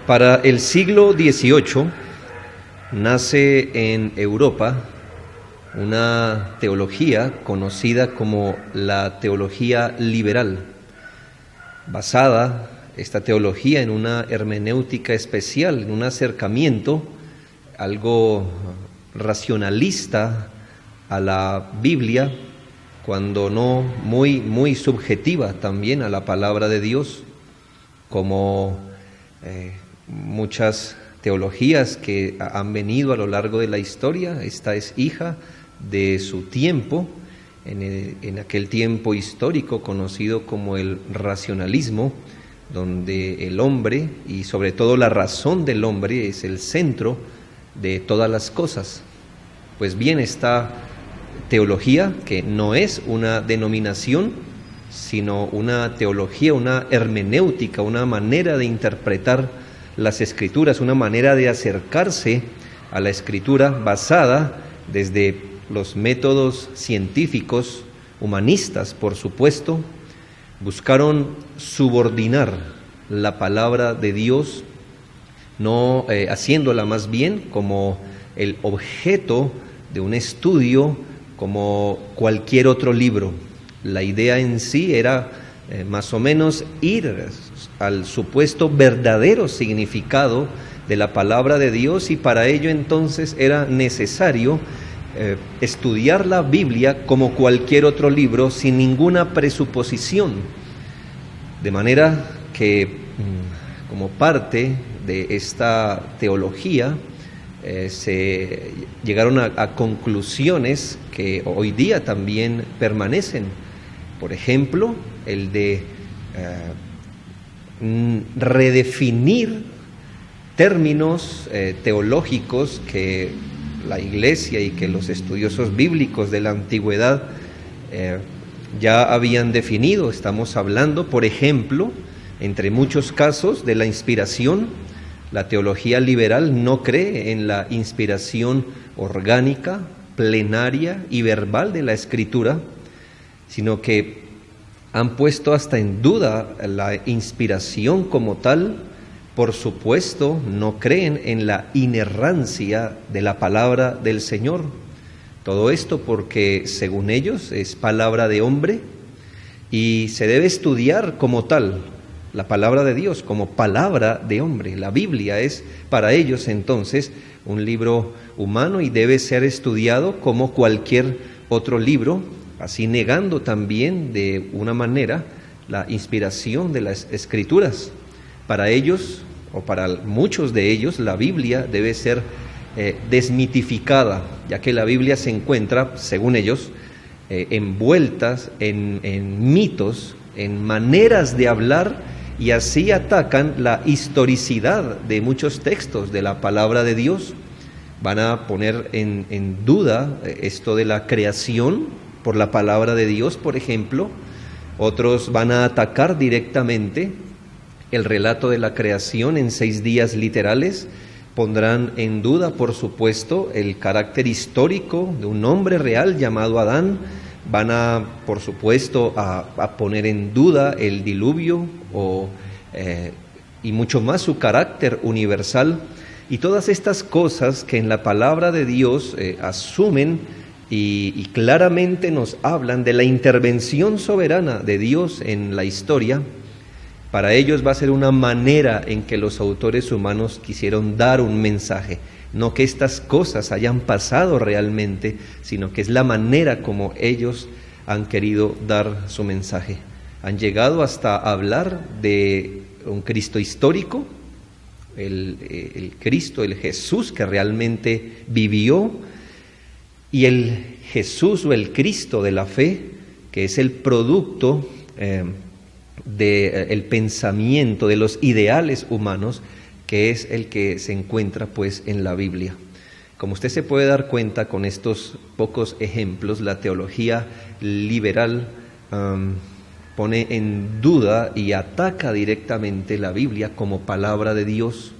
Para el siglo XVIII nace en Europa una teología conocida como la teología liberal, basada esta teología en una hermenéutica especial, en un acercamiento algo racionalista a la Biblia, cuando no muy subjetiva también a la palabra de Dios, como muchas teologías que han venido a lo largo de la historia. Esta es hija de su tiempo, en aquel tiempo histórico conocido como el racionalismo, donde el hombre y sobre todo la razón del hombre es el centro de todas las cosas. Pues bien, esta teología, que no es una denominación, sino una teología, una hermenéutica, una manera de interpretar las Escrituras, una manera de acercarse a la Escritura basada desde los métodos científicos, humanistas, por supuesto, buscaron subordinar la palabra de Dios, no haciéndola más bien como el objeto de un estudio como cualquier otro libro. La idea en sí era más o menos ir al supuesto verdadero significado de la palabra de Dios, y para ello entonces era necesario estudiar la Biblia como cualquier otro libro sin ninguna presuposición, de manera que como parte de esta teología se llegaron a conclusiones que hoy día también permanecen. Por ejemplo, el de redefinir términos teológicos que la Iglesia y que los estudiosos bíblicos de la antigüedad ya habían definido. Estamos hablando, por ejemplo, entre muchos casos, de la inspiración. La teología liberal no cree en la inspiración orgánica, plenaria y verbal de la Escritura, sino que han puesto hasta en duda la inspiración como tal. Por supuesto, no creen en la inerrancia de la palabra del Señor. Todo esto porque, según ellos, es palabra de hombre y se debe estudiar como tal, la palabra de Dios como palabra de hombre. La Biblia es para ellos entonces un libro humano y debe ser estudiado como cualquier otro libro, así negando también de una manera la inspiración de las Escrituras. Para ellos, o para muchos de ellos, la Biblia debe ser desmitificada, ya que la Biblia se encuentra, según ellos, envueltas en mitos, en maneras de hablar, y así atacan la historicidad de muchos textos de la palabra de Dios. Van a poner en duda esto de la creación por la palabra de Dios, por ejemplo. Otros van a atacar directamente el relato de la creación en 6 días literales. Pondrán en duda, por supuesto, el carácter histórico de un hombre real llamado Adán. Van a, por supuesto, a poner en duda el diluvio y mucho más su carácter universal. Y todas estas cosas que en la palabra de Dios asumen y claramente nos hablan de la intervención soberana de Dios en la historia, para ellos va a ser una manera en que los autores humanos quisieron dar un mensaje. No que estas cosas hayan pasado realmente, sino que es la manera como ellos han querido dar su mensaje. Han llegado hasta hablar de un Cristo histórico, el Cristo, el Jesús que realmente vivió, y el Jesús o el Cristo de la fe, que es el producto del pensamiento, de los ideales humanos, que es el que se encuentra pues en la Biblia. Como usted se puede dar cuenta con estos pocos ejemplos, la teología liberal pone en duda y ataca directamente la Biblia como palabra de Dios.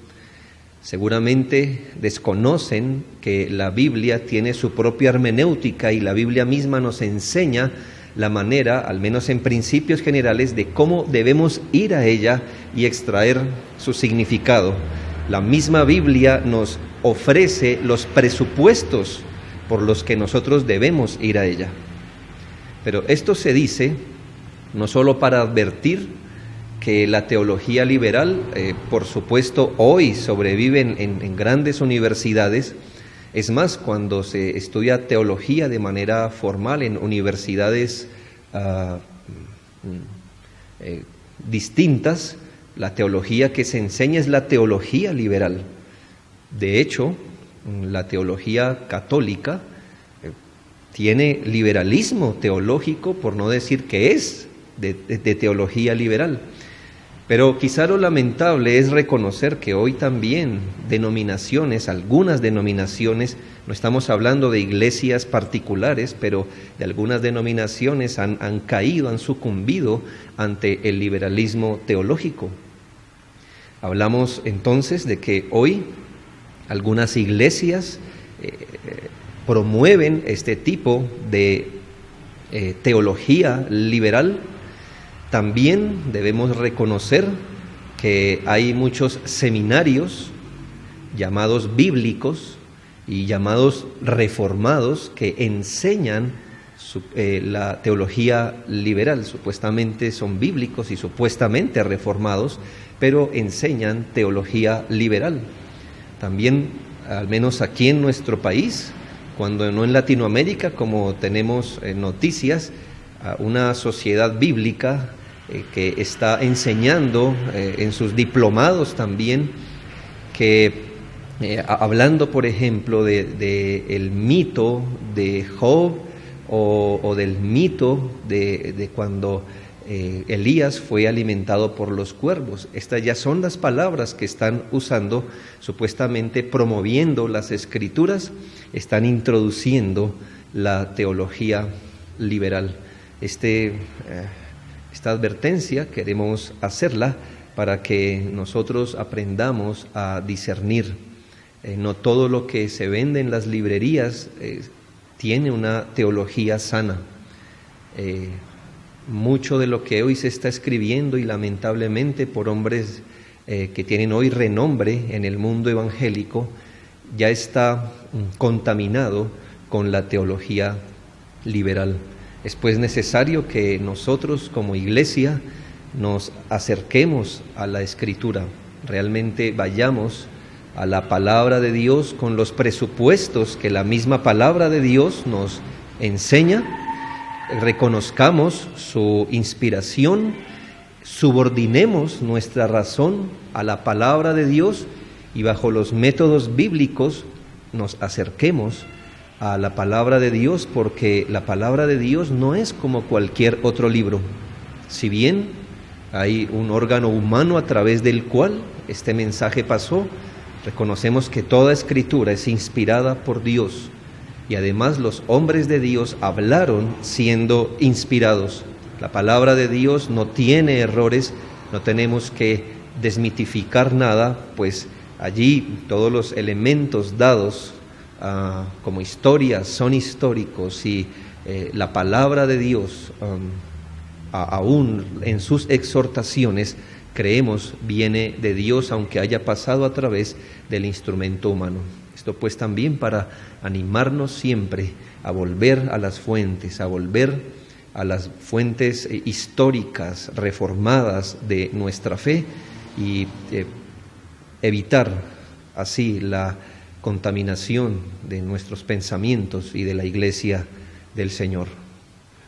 Seguramente desconocen que la Biblia tiene su propia hermenéutica y la Biblia misma nos enseña la manera, al menos en principios generales, de cómo debemos ir a ella y extraer su significado. La misma Biblia nos ofrece los presupuestos por los que nosotros debemos ir a ella. Pero esto se dice no solo para advertir que la teología liberal, por supuesto, hoy sobrevive en grandes universidades. Es más, cuando se estudia teología de manera formal en universidades distintas, la teología que se enseña es la teología liberal. De hecho, la teología católica tiene liberalismo teológico, por no decir que es de teología liberal. Pero quizá lo lamentable es reconocer que hoy también denominaciones, algunas denominaciones, no estamos hablando de iglesias particulares, pero de algunas denominaciones han caído, han sucumbido ante el liberalismo teológico. Hablamos entonces de que hoy algunas iglesias promueven este tipo de teología liberal. También debemos reconocer que hay muchos seminarios llamados bíblicos y llamados reformados que enseñan la teología liberal. Supuestamente son bíblicos y supuestamente reformados, pero enseñan teología liberal. También, al menos aquí en nuestro país, cuando no en Latinoamérica, como tenemos noticias, una sociedad bíblica que está enseñando en sus diplomados también, que hablando por ejemplo el mito de Job o del mito de cuando Elías fue alimentado por los cuervos. Estas ya son las palabras que están usando, supuestamente promoviendo las escrituras, están introduciendo la teología liberal. Esta advertencia queremos hacerla para que nosotros aprendamos a discernir. No todo lo que se vende en las librerías tiene una teología sana. Mucho de lo que hoy se está escribiendo, y lamentablemente por hombres que tienen hoy renombre en el mundo evangélico, ya está contaminado con la teología liberal. Es pues necesario que nosotros como iglesia nos acerquemos a la Escritura, realmente vayamos a la palabra de Dios con los presupuestos que la misma palabra de Dios nos enseña, reconozcamos su inspiración, subordinemos nuestra razón a la palabra de Dios y bajo los métodos bíblicos nos acerquemos a la palabra de Dios, porque la palabra de Dios no es como cualquier otro libro. Si bien hay un órgano humano a través del cual este mensaje pasó, reconocemos que toda escritura es inspirada por Dios, y además los hombres de Dios hablaron siendo inspirados. La palabra de Dios no tiene errores, no tenemos que desmitificar nada, pues allí todos los elementos dados como historias son históricos, y la palabra de Dios aún en sus exhortaciones creemos viene de Dios, aunque haya pasado a través del instrumento humano. Esto pues también para animarnos siempre a volver a las fuentes, históricas, reformadas de nuestra fe, y evitar así la contaminación de nuestros pensamientos y de la iglesia del Señor.